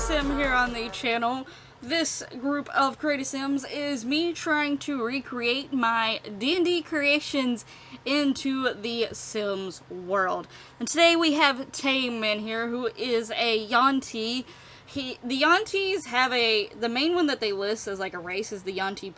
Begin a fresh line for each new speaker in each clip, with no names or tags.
Sim here on the channel. This group of Creative Sims is me trying to recreate my D&D creations into the Sims world. And today we have Taymin here, who is a Yuan-ti. The Yuan-tis have the main one that they list as like a race is the Yuan-ti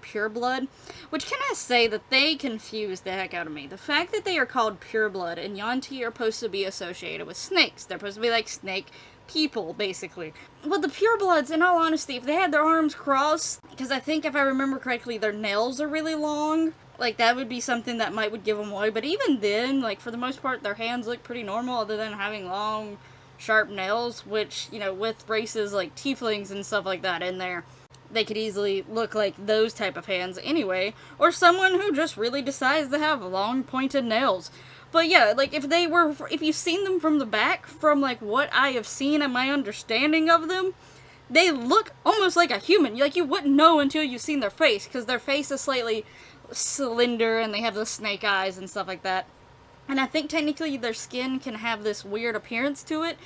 pureblood, which can I say that they confuse the heck out of me. The fact that they are called pureblood and Yuan-ti are supposed to be associated with snakes. They're supposed to be like snake people, basically. Well, the purebloods, in all honesty, if they had their arms crossed, because I think if I remember correctly, their nails are really long, like that would be something that would give them away. But even then, like for the most part, their hands look pretty normal other than having long, sharp nails, which, you know, with races like tieflings and stuff like that in there, they could easily look like those type of hands anyway, or someone who just really decides to have long pointed nails. But yeah, like if you've seen them from the back, from like what I have seen and my understanding of them, they look almost like a human. Like you wouldn't know until you've seen their face, because their face is slightly slender and they have the snake eyes and stuff like that. And I think technically their skin can have this weird appearance to it.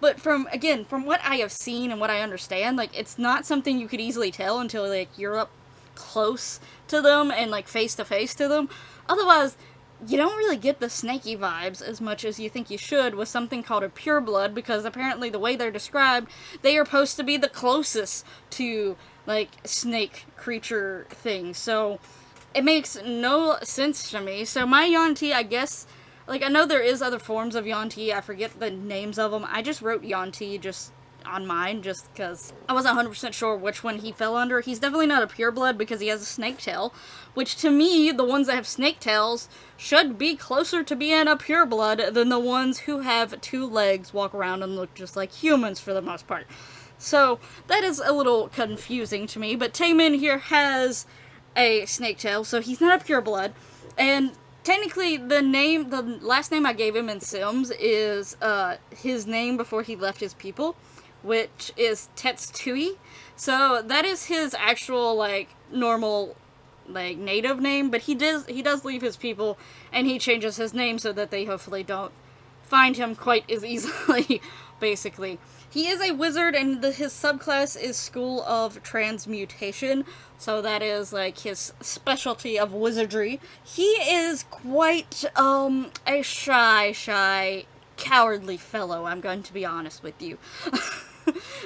But from what I have seen and what I understand, like it's not something you could easily tell until like you're up close to them and like face to face to them. Otherwise, you don't really get the snaky vibes as much as you think you should with something called a pureblood, because apparently the way they're described, they are supposed to be the closest to like snake creature things. So it makes no sense to me. So my Yuan-ti, I guess, like I know there is other forms of Yuan-ti, I forget the names of them. I just wrote Yuan-ti just on mine, just because I wasn't 100% sure which one he fell under. He's definitely not a pureblood because he has a snake tail, which to me, the ones that have snake tails should be closer to being a pureblood than the ones who have two legs, walk around, and look just like humans for the most part. So that is a little confusing to me, but Taymin here has a snake tail, so he's not a pureblood, and technically the last name I gave him in Sims is his name before he left his people, which is Tetsui. So that is his actual like normal like native name, but he does leave his people and he changes his name so that they hopefully don't find him quite as easily. Basically, he is a wizard and his subclass is School of Transmutation, so that is like his specialty of wizardry. He is quite a shy cowardly fellow, I'm going to be honest with you.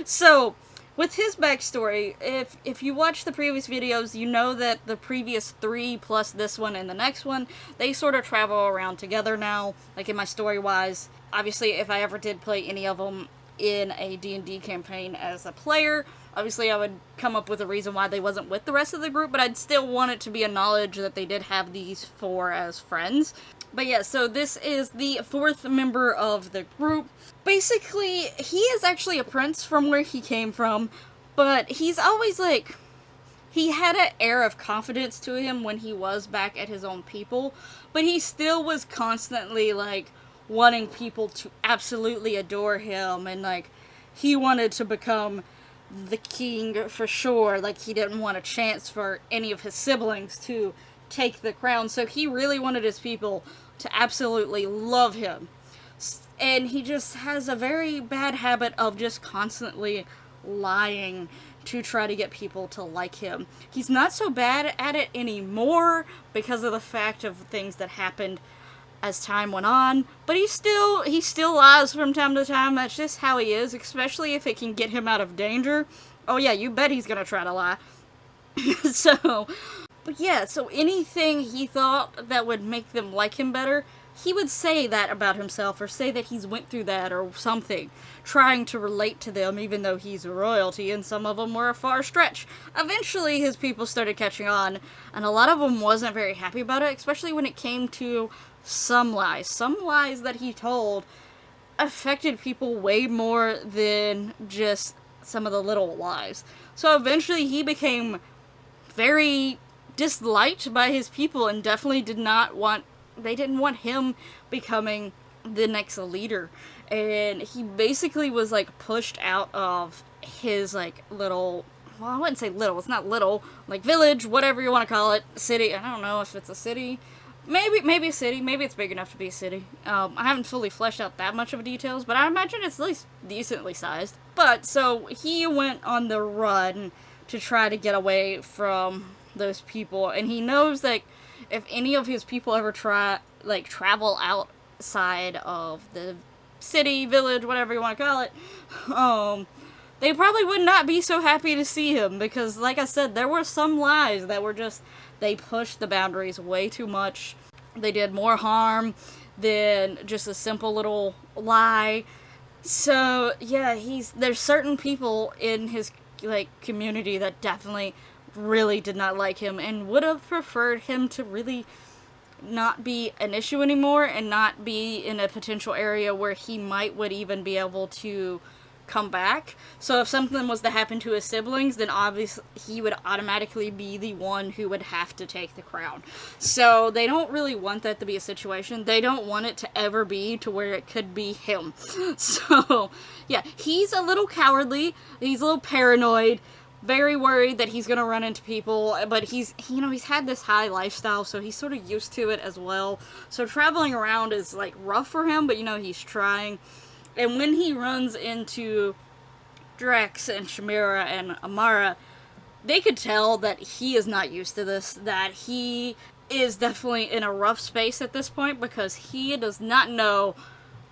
So, with his backstory, if you watch the previous videos, you know that the previous 3 plus this one and the next one, they sort of travel around together now, like in my story-wise. Obviously, if I ever did play any of them in a D&D campaign as a player, obviously I would come up with a reason why they wasn't with the rest of the group, but I'd still want it to be a knowledge that they did have these 4 as friends. But yeah, so this is the 4th member of the group. Basically, he is actually a prince from where he came from, but he's always like, he had an air of confidence to him when he was back at his own people, but he still was constantly like wanting people to absolutely adore him, and like he wanted to become the king for sure. Like he didn't want a chance for any of his siblings to take the crown, so he really wanted his people to absolutely love him. And he just has a very bad habit of just constantly lying to try to get people to like him. He's not so bad at it anymore because of the fact of things that happened as time went on, but he still lies from time to time. That's just how he is, especially if it can get him out of danger. Oh yeah, you bet he's gonna try to lie. But yeah, so anything he thought that would make them like him better, he would say that about himself, or say that he's went through that or something, trying to relate to them, even though he's royalty, and some of them were a far stretch. Eventually, his people started catching on, and a lot of them wasn't very happy about it, especially when it came to some lies. Some lies that he told affected people way more than just some of the little lies. So eventually, he became very disliked by his people and definitely didn't want him becoming the next leader. And he basically was like pushed out of his like little, well, I wouldn't say little, it's not little, like village, whatever you want to call it, city. I don't know if it's a city. Maybe a city. Maybe it's big enough to be a city. I haven't fully fleshed out that much of the details, but I imagine it's at least decently sized. But, so, he went on the run to try to get away from those people, and he knows that if any of his people ever travel outside of the city, village, whatever you want to call it, they probably would not be so happy to see him, because, like I said, there were some lies that were just, they pushed the boundaries way too much. They did more harm than just a simple little lie. So, yeah, there's certain people in his, community that definitely really did not like him and would have preferred him to really not be an issue anymore and not be in a potential area where he would even be able to come back. So if something was to happen to his siblings, then obviously he would automatically be the one who would have to take the crown. So they don't really want that to be a situation. They don't want it to ever be to where it could be him. So, yeah, he's a little cowardly, he's a little paranoid, very worried that he's gonna run into people, but he's had this high lifestyle, so he's sort of used to it as well. So traveling around is, rough for him, but, he's trying. And when he runs into Drex and Shamira and Amara, they could tell that he is not used to this, that he is definitely in a rough space at this point, because he does not know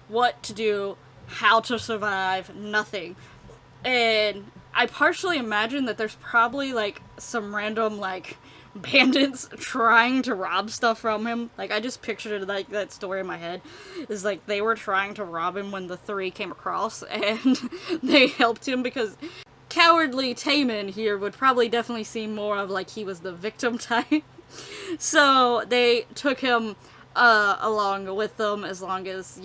what to do, how to survive, nothing. And I partially imagine that there's probably, some random, bandits trying to rob stuff from him. I just pictured it, that story in my head. Is, they were trying to rob him when the three came across, and they helped him, because cowardly Taymin here would probably definitely seem more of, he was the victim type. So, they took him, along with them as long as,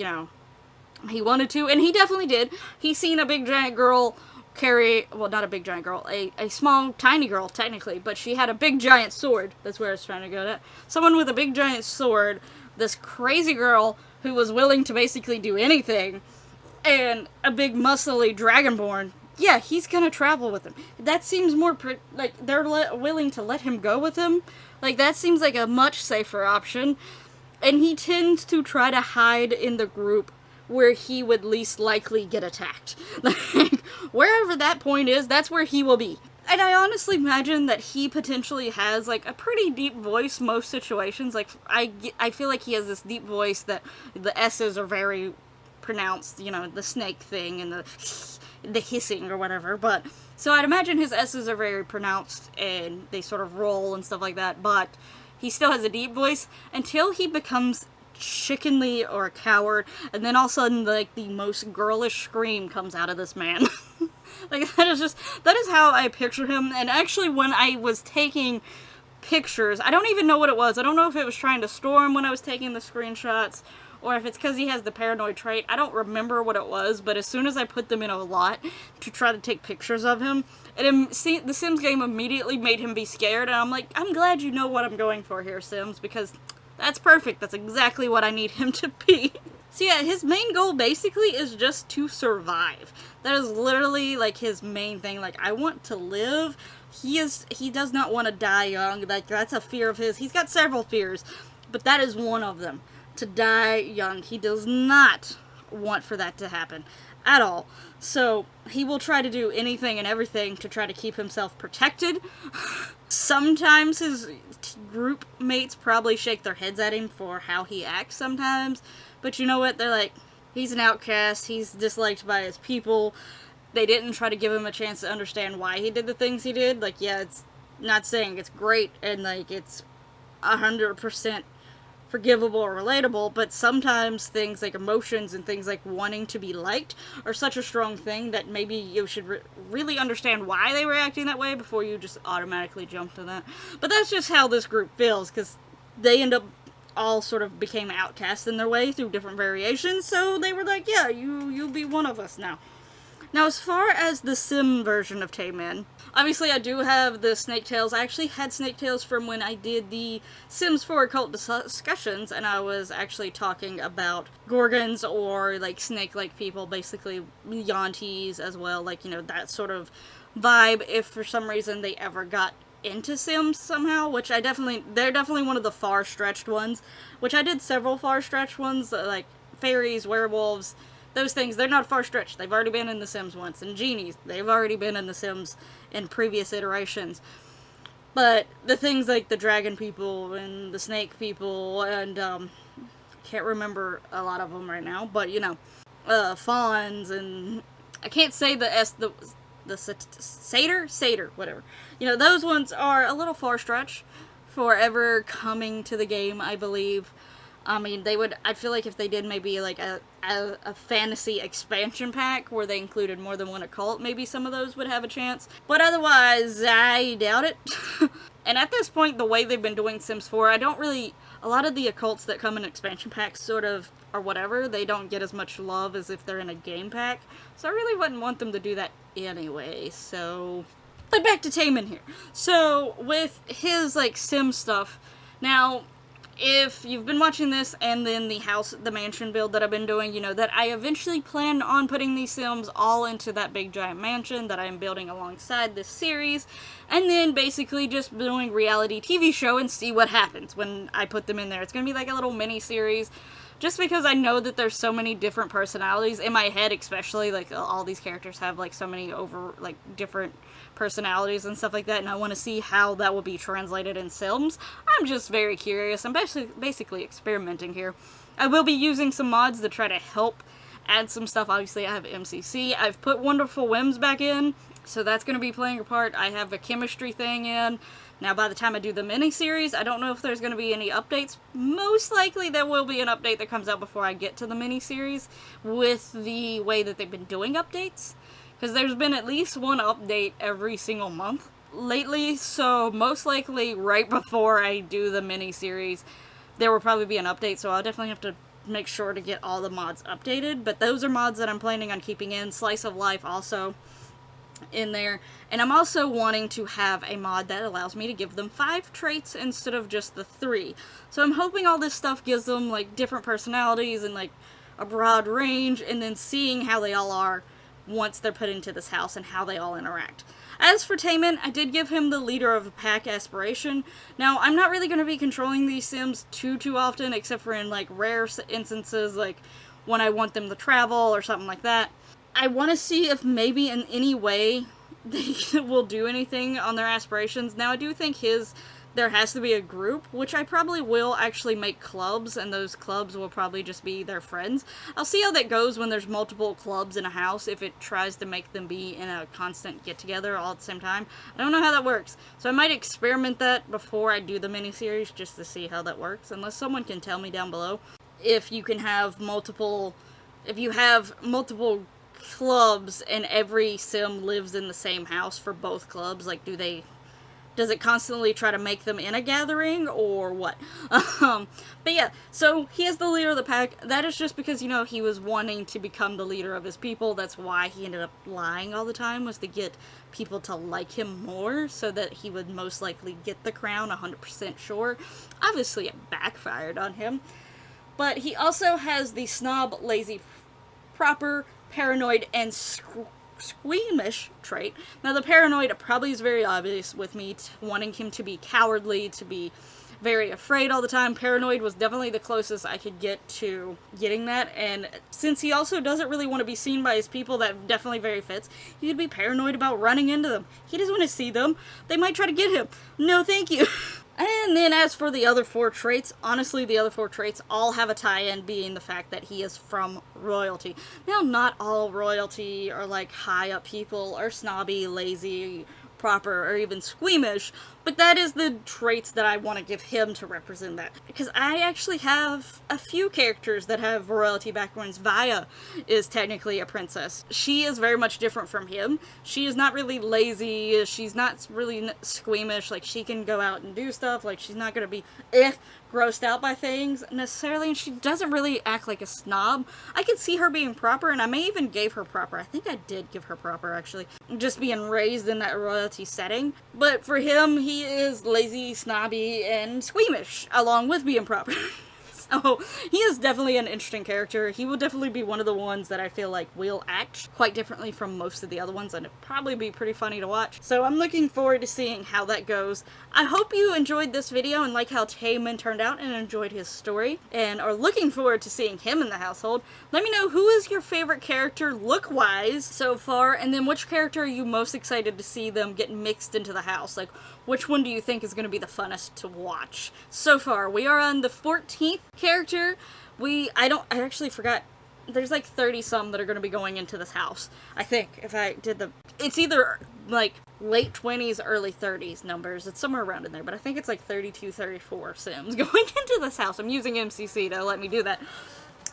he wanted to, and he definitely did. He seen a big giant girl not a big giant girl, a small, tiny girl, technically, but she had a big giant sword. That's where I was trying to go at. Someone with a big giant sword, this crazy girl who was willing to basically do anything, and a big muscly dragonborn. Yeah, he's gonna travel with him. That seems more, they're willing to let him go with him. That seems like a much safer option. And he tends to try to hide in the group where he would least likely get attacked. Wherever that point is, that's where he will be. And I honestly imagine that he potentially has, a pretty deep voice most situations. I feel like he has this deep voice that the S's are very pronounced, the snake thing and the hissing or whatever. But, so I'd imagine his S's are very pronounced and they sort of roll and stuff like that. But he still has a deep voice until he becomes chickenly or a coward, and then all of a sudden, the most girlish scream comes out of this man. That is how I picture him. And actually, when I was taking pictures, I don't even know what it was. I don't know if it was trying to storm when I was taking the screenshots, or if it's because he has the paranoid trait. I don't remember what it was, but as soon as I put them in a lot to try to take pictures of him, the Sims game immediately made him be scared, and I'm like, I'm glad you know what I'm going for here, Sims, because that's perfect. That's exactly what I need him to be. So yeah, his main goal basically is just to survive. That is literally, his main thing. I want to live. He does not want to die young. That's a fear of his. He's got several fears, but that is one of them. To die young. He does not want for that to happen at all. So he will try to do anything and everything to try to keep himself protected. Sometimes his group mates probably shake their heads at him for how he acts sometimes. But you know what? They're like, he's an outcast. He's disliked by his people. They didn't try to give him a chance to understand why he did the things he did. Yeah, it's not saying it's great and, it's 100% forgivable or relatable, but sometimes things like emotions and things like wanting to be liked are such a strong thing that maybe you should really understand why they were acting that way before you just automatically jump to that. But that's just how this group feels, because they end up all sort of became outcasts in their way through different variations, so they were like, yeah, you'll be one of us now. Now, as far as the sim version of Taymin, obviously I do have the snake tails. I actually had snake tails from when I did the Sims 4 cult discussions, and I was actually talking about gorgons or, snake-like people, basically Yantees as well, that sort of vibe, if for some reason they ever got into Sims somehow, which they're definitely one of the far-stretched ones, which I did several far-stretched ones, like fairies, werewolves, those things, they're not a far stretch. They've already been in The Sims once. And genies, they've already been in The Sims in previous iterations. But the things like the dragon people and the snake people and, can't remember a lot of them right now, but, you know, fawns and, I can't say the satyr, whatever. You know, those ones are a little far stretch for ever coming to the game, I believe. I mean, I'd feel like if they did maybe like a fantasy expansion pack where they included more than one occult, maybe some of those would have a chance. But otherwise, I doubt it. And at this point, the way they've been doing Sims 4, a lot of the occults that come in expansion packs sort of, or whatever, they don't get as much love as if they're in a game pack. So I really wouldn't want them to do that anyway, so... But back to Taymin here. So, with his, like, Sim stuff, now... If you've been watching this and then the mansion build that I've been doing, you know that I eventually plan on putting these Sims all into that big giant mansion that I'm building alongside this series, and then basically just doing reality TV show and see what happens when I put them in there. It's going to be like a little mini series, just because I know that there's so many different personalities in my head, especially like all these characters have like so many different personalities and stuff like that, and I want to see how that will be translated in Sims. I'm just very curious. I'm basically experimenting here. I will be using some mods to try to help add some stuff. Obviously, I have MCC. I've put Wonderful Whims back in, so that's going to be playing a part. I have a chemistry thing in. Now, by the time I do the mini-series, I don't know if there's going to be any updates. Most likely there will be an update that comes out before I get to the mini-series with the way that they've been doing updates. Because there's been at least one update every single month lately, so most likely right before I do the mini-series, there will probably be an update, so I'll definitely have to make sure to get all the mods updated. But those are mods that I'm planning on keeping in. Slice of Life also in there. And I'm also wanting to have a mod that allows me to give them 5 traits instead of just the 3. So I'm hoping all this stuff gives them, like, different personalities and, like, a broad range, and then seeing how they all are once they're put into this house and how they all interact. As for Taymin, I did give him the leader of a pack aspiration. Now, I'm not really going to be controlling these Sims too often, except for in, like, rare instances, like when I want them to travel or something like that. I want to see if maybe in any way they will do anything on their aspirations. Now, I do think there has to be a group, which I probably will actually make clubs, and those clubs will probably just be their friends. I'll see how that goes when there's multiple clubs in a house, if it tries to make them be in a constant get-together all at the same time. I don't know how that works, so I might experiment that before I do the mini-series, just to see how that works, unless someone can tell me down below if you can have multiple clubs and every Sim lives in the same house for both clubs. Like, does it constantly try to make them in a gathering, or what? But yeah, so he is the leader of the pack. That is just because, you know, he was wanting to become the leader of his people. That's why he ended up lying all the time, was to get people to like him more, so that he would most likely get the crown, 100% sure. Obviously, it backfired on him. But he also has the snob, lazy, proper, paranoid, and squeamish trait. Now, the paranoid probably is very obvious with me wanting him to be cowardly, to be very afraid all the time. Paranoid was definitely the closest I could get to getting that, and since he also doesn't really want to be seen by his people, that definitely very fits. He could be paranoid about running into them. He doesn't want to see them. They might try to get him. No, thank you. And then as for the other 4 traits, honestly, the other 4 traits all have a tie-in, being the fact that he is from royalty. Now, not all royalty or, like, high-up people are snobby, lazy, proper, or even squeamish, but that is the traits that I want to give him to represent that. Because I actually have a few characters that have royalty backgrounds. Vaya is technically a princess. She is very much different from him. She is not really lazy, she's not really squeamish, like, she can go out and do stuff, like, she's not gonna be grossed out by things necessarily, and she doesn't really act like a snob. I could see her being proper, and I may even gave her proper. I think I did give her proper, actually. Just being raised in that royalty setting. But for him, he is lazy, snobby, and squeamish, along with being proper. So he is definitely an interesting character. He will definitely be one of the ones that I feel like will act quite differently from most of the other ones, and it'd probably be pretty funny to watch. So I'm looking forward to seeing how that goes. I hope you enjoyed this video and like how Taymin turned out and enjoyed his story, and are looking forward to seeing him in the household. Let me know who is your favorite character look-wise so far, and then which character are you most excited to see them get mixed into the house? Like, which one do you think is going to be the funnest to watch? So far, we are on the 14th character. I actually forgot. There's like 30 some that are going to be going into this house. I think, if I did it's either like late 20s, early 30s numbers. It's somewhere around in there, but I think it's like 32, 34 Sims going into this house. I'm using MCC to let me do that.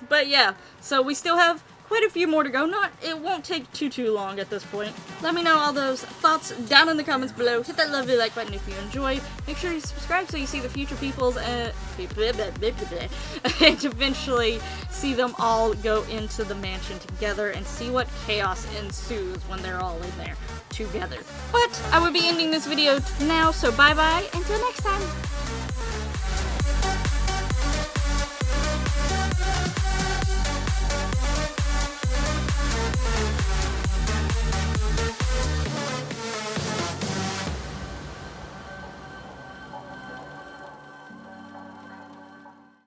But yeah, so we still have quite a few more to go. It won't take too long at this point. Let me know all those thoughts down in the comments below. Hit that lovely like button if you enjoyed. Make sure you subscribe so you see the future peoples and eventually see them all go into the mansion together and see what chaos ensues when they're all in there together. But I will be ending this video now, so bye bye until next time.